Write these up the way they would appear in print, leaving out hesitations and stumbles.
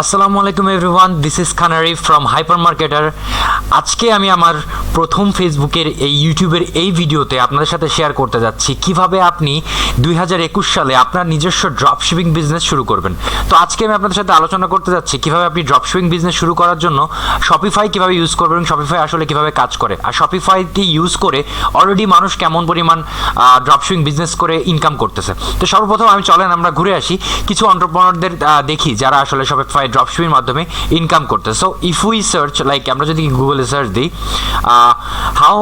আসসালামু আলাইকুম everyone, this is খানারি ফ্রম হাইপার মার্কেটার। আজকে আমি আমার প্রথম ফেসবুকের এই ইউটিউবের এই ভিডিওতে আপনাদের সাথে শেয়ার করতে যাচ্ছি কিভাবে আপনি 2021 সালে আপনার নিজস্ব ড্রপশিপিং বিজনেস শুরু করবেন। তো আজকে আমি আপনাদের সাথে আলোচনা করতে যাচ্ছি কিভাবে আপনি ড্রপশিপিং বিজনেস শুরু করার জন্য শপিফাই কিভাবে ইউজ করবেন, শপিফাই আসলে কিভাবে কাজ করে, আর শপিফাইকে ইউজ করে অলরেডি মানুষ কেমন পরিমাণ ড্রপশিপিং বিজনেস করে ইনকাম করতেছে। তো সর্বপ্রথম আমি চলেন আমরা ঘুরে আসি কিছু এন্টারপ্রেনারদের দেখি যারা আসলে শপিফাই ড্রপশিপিং মাধ্যমে ইনকাম করতে। So if we search like আমরা যদি গুগলে সার্চ দিই how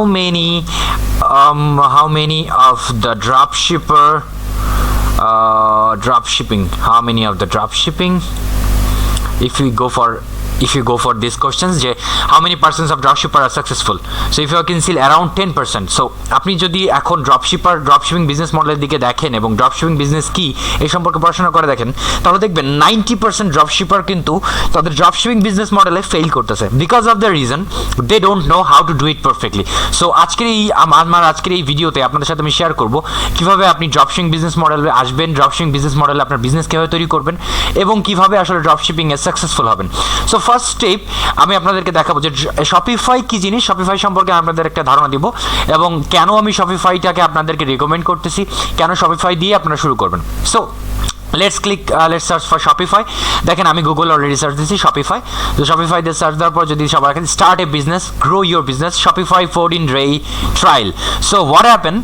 many of the how many of the dropshipping, if you go for these questions যে how many percent of dropshipper are successful, so if you can see around 10%. so আপনি যদি এখন dropshipping business মডেলের দিকে দেখেন এবং dropshipping business কি এই সম্পর্কে পড়াশোনা করে দেখেন, তাহলে দেখবেন 90% ড্রপশিপার কিন্তু তাদের ড্রপশিপিং বিজনেস মডেলে ফেল করতেছে because of the reason they don't know how to do it perfectly. So আজকের এই ভিডিওতে আপনাদের সাথে আমি শেয়ার করব কিভাবে আপনি ড্রপশিপিং বিজনেস মডেলে আসবেন, ড্রপশিপিং বিজনেস মডেলে আপনার বিজনেস কীভাবে তৈরি করবেন এবং কিভাবে আসলে ড্রপশিপিংয়ে সাকসেসফুল হবেন। সো ফার্স্ট স্টেপ আমি আপনাদেরকে দেখাবো যে শপিফাই কি জিনিস, শপিফাই সম্পর্কে আপনাদের একটা ধারণা দিব এবং কেন আমি শপিফাইটাকে আপনাদেরকে রেকমেন্ড করতেছি, কেন শপিফাই দিয়ে আপনারা শুরু করবেন। So let's search for Shopify. দেখেন আমি গুগল অলরেডি সার্চ দিচ্ছি শপিফাই। তো শপিফাই দিয়ে সার্চ দেওয়ার পর যদি সবার এখানে start A business, grow your business, Shopify 14-day trial. So what happen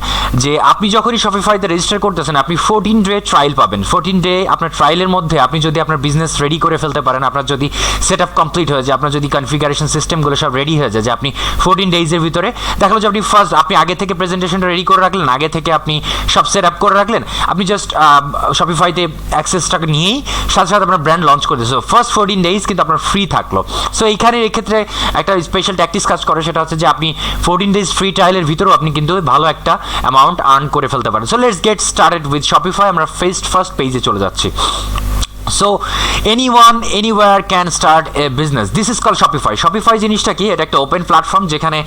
যে আপনি যখনই শপিফাইতে রেজিস্টার করতেছেন আপনি 14-day ট্রায়াল পাবেন। 14-day আপনার ট্রায়ালের মধ্যে আপনি যদি আপনার বিজনেস রেডি করে ফেলতে পারেন, আপনার যদি সেট আপ কমপ্লিট হয়ে যায়, আপনার যদি কনফিগারেশন সিস্টেমগুলো সব রেডি হয়ে যায় যে আপনি 14 days-এর ভিতরে দেখালো যে আপনি আগে থেকে প্রেজেন্টেশনটা রেডি করে রাখলেন, আগে থেকে আপনি সব সেট আপ করে রাখলেন, আপনি জাস্ট শপিফাইতে অ্যাক্সেসটাকে নিয়েই সাথে সাথে আপনার ব্র্যান্ড লঞ্চ করে দিয়েছে। ফার্স্ট 14 days কিন্তু আপনার ফ্রি থাকলো। সো এইখানে এক্ষেত্রে একটা স্পেশাল ট্যাকটিক্স কাজ করে, সেটা হচ্ছে যে আপনি 14 days ফ্রি ট্রায়ালের ভিতরেও আপনি কিন্তু ভালো একটা অ্যামাউন্ট আর্ন করে ফেলতে পারেন। So let's get started with Shopify. আমরা ফার্স্ট পেজে চলে যাচ্ছি। So anyone anywhere can start a business. This is called Shopify. Shopify জিনিসটা কি? এটা একটা ওপেন প্ল্যাটফর্ম যেখানে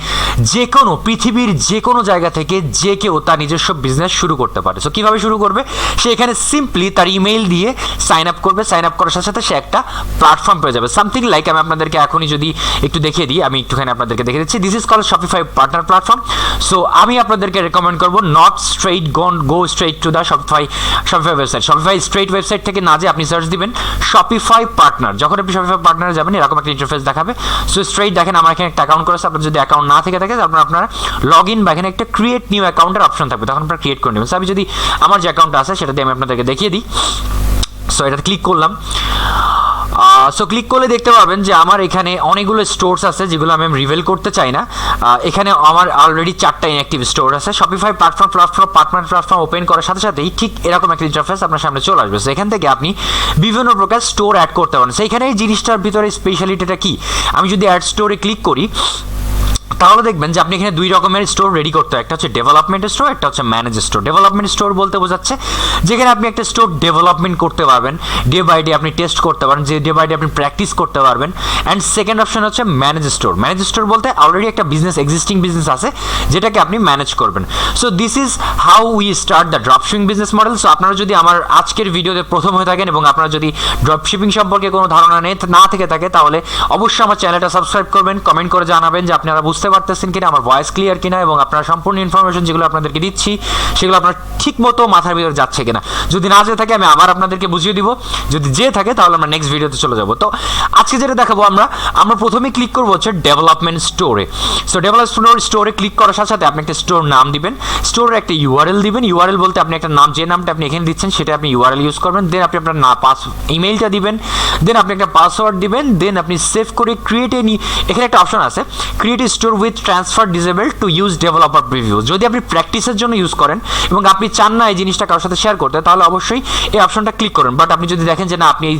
যে কোনো পৃথিবীর যে কোনো জায়গা থেকে যে কেউ তার নিজস্ব বিজনেস শুরু করতে পারে। সো কীভাবে শুরু করবে? সে এখানে সিম্পলি তার ইমেইল দিয়ে সাইন আপ করবে, সাইন আপ করার সাথে সাথে সে একটা প্ল্যাটফর্ম পেয়ে যাবে। সামথিং লাইক আমি আপনাদেরকে এখনই যদি একটু দেখিয়ে দিই, আমি একটুখানি আপনাদেরকে দেখিয়ে দিচ্ছি। This is called Shopify partner platform. So আমি আপনাদেরকে রেকমেন্ড করবো not straight go straight to the Shopify website. Shopify straight website থেকে না যে আপনি সার্চ দিবেন শপিফাই পার্টনার। যখন আপনি শপিফাই পার্টনারে যাবেন এরকম একটা ইন্টারফেস দেখাবে। সো স্ট্রেইট দেখেন আমার এখানে একটা অ্যাকাউন্ট করেছে, আপনার যদি অ্যাকাউন্ট না থেকে থাকে তারপর আপনার লগ ইন বা এখানে একটা ক্রিয়েট নিউ অ্যাকাউন্টের অপশন থাকবে, তখন আপনারা ক্রিয়েট করে নেবেন। সো আমি যদি আমার যে অ্যাকাউন্ট আছে সেটা দিয়ে আমি আপনাদেরকে দেখিয়ে দিই। সো এটা ক্লিক করলাম। সো ক্লিক করলে দেখতে পাবেন যে আমার এখানে অনেকগুলো স্টোরস আছে যেগুলো আমি রিভিল করতে চাই না। এখানে আমার অলরেডি 4টা ইনঅ্যাক্টিভ স্টোর আছে। শপিফাই পার্টনার প্ল্যাটফর্ম ওপেন করার সাথে সাথেই ঠিক এরকম একটা ইন্টারফেস আপনার সামনে চলে আসবে। সো এখান থেকে আপনি বিভিন্ন প্রকার স্টোর অ্যাড করতে পারেন। সেইখানে এই জিনিসটার ভিতরে স্পেশালিটিটা কি, আমি যদি অ্যাড স্টোরে ক্লিক করি তাহলে দেখবেন যে আপনি এখানে দুই রকমের স্টোর রেডি করতে হয়, একটা হচ্ছে ডেভেলপমেন্ট স্টোর, একটা হচ্ছে ম্যানেজ স্টোর। ডেভেলপমেন্ট স্টোর বলতে বোঝাচ্ছে যেখানে আপনি একটা স্টোর ডেভেলপমেন্ট করতে পারবেন, ডে বাই ডে আপনি টেস্ট করতে পারেন, যে ডে বাই ডে আপনি প্র্যাকটিস করতে পারবেন। অ্যান্ড সেকেন্ড অপশন হচ্ছে ম্যানেজ স্টোর। ম্যানেজ স্টোর বলতে অলরেডি একটা এক্সিস্টিং বিজনেস আছে যেটাকে আপনি ম্যানেজ করবেন। So this is how we start the dropshipping business model. So আপনারা যদি আমার আজকের ভিডিওতে প্রথম হয়ে থাকেন এবং আপনারা যদি ড্রপশিপিং সম্পর্কে কোনো ধারণা না থেকে থাকে তাহলে অবশ্যই আমার চ্যানেলটা সাবস্ক্রাইব করবেন, কমেন্ট করে জানাবেন যে আপনারা বুঝতে পারতেছেন কিনা, আমার ভয়েস ক্লিয়ার কিনা এবং আপনার সম্পূর্ণ ইনফরমেশন যেগুলো আপনাদেরকে দিচ্ছি সেগুলো আপনার ঠিক মতো মাথার ভিতরে যাচ্ছে কিনা। যদি না যেয়ে থাকে আমি আবার আপনাদেরকে বুঝিয়ে দিব, যদি যে থাকে তাহলে আমরা নেক্সট ভিডিওতে চলে যাব। তো আজকে যেটা দেখাবো আমরা প্রথমে ক্লিক করবো হচ্ছে ডেভেলপমেন্ট স্টোরে। সো ডেভেলপমেন্ট স্টোরে ক্লিক করার সাথে সাথে আপনি একটা স্টোর নাম দিবেন, স্টোরের একটা ইউআরএল দিবেন। ইউআরএল বলতে আপনি একটা নাম, যে নামটা আপনি এখানে দিচ্ছেন সেটা আপনি ইউআরএল ইউজ করবেন। দেন আপনি আপনার ইমেইলটা দিবেন, দেন আপনি একটা পাসওয়ার্ড দিবেন, দেন আপনি সেভ করে এখানে একটা অপশন আছে create store with transfer disable to use developer preview. যদি আপনি প্র্যাকটিসের জন্য ইউজ করেন এবং আপনি চান না এই জিনিসটা কারোর সাথে শেয়ার করতে, তাহলে অবশ্যই এই অপশনটা ক্লিক করুন। বাট আপনি যদি দেখেন যে না আপনি এই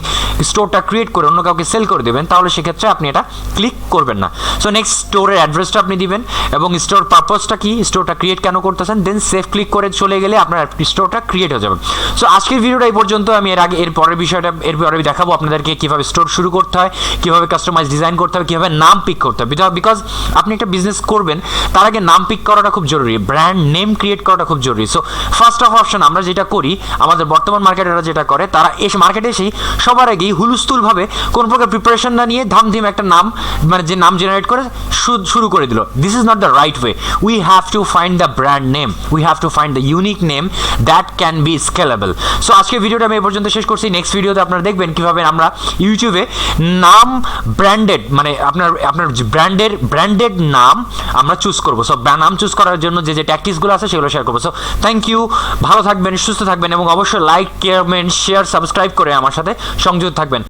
স্টোরটা ক্রিয়েট করে অন্য কাউকে সেল করে দেবেন, তাহলে সেক্ষেত্রে আপনি এটা ক্লিক করবেন না। সো নেক্সট স্টোরের অ্যাড্রেসটা আপনি দিবেন এবং স্টোর পারপাসটা কি, স্টোরটা ক্রিয়েট কেন করতেছেন, দেন সেভ ক্লিক করে চলে গেলে আপনার স্টোরটা ক্রিয়েট হয়ে যাবে। সো আজকের ভিডিওটা এই পর্যন্ত। আমি এর পরে দেখাবো আপনাদেরকে কীভাবে স্টোর শুরু করতে হয়, কীভাবে কাস্টমাইজ ডিজাইন করতে হবে, কীভাবে নাম পিক করতে হবে। বিকজ আপনি একটা একটা বিজনেস করবেন তার আগে নাম পিক করাটা খুব জরুরি, ব্র্যান্ড নেম ক্রিয়েট করাটা খুব জরুরি। সো ফার্স্ট অফ অপশন আমরা যেটা করি, আমাদের বর্তমান মার্কেটাররা যেটা করে, তারা এসে মার্কেটে এসেই সবার আগেই হুলস্থুলভাবে কোনো প্রকার প্রিপারেশন না নিয়ে ধামধিম একটা নাম, মানে যে নাম জেনারেট করে শুরু করে দিল। This is not the right way. We have to find the brand name, we have to find the unique name that can be scalable. So আজকে ভিডিওটা আমি এই পর্যন্ত শেষ করছি। নেক্সট ভিডিওতে আপনারা দেখবেন কীভাবে আমরা ইউটিউবে নাম ব্র্যান্ডেড, মানে আপনার ব্র্যান্ডেড নাম আমরা চুজ করবো। সো নাম চুজ করার জন্য যে ট্যাকটিক্সগুলো আছে সেগুলো শেয়ার করবো। সো থ্যাংক ইউ, ভালো থাকবেন, সুস্থ থাকবেন এবং অবশ্যই লাইক, কমেন্ট, শেয়ার, সাবস্ক্রাইব করে আমার সাথে সংযুক্ত থাকবেন।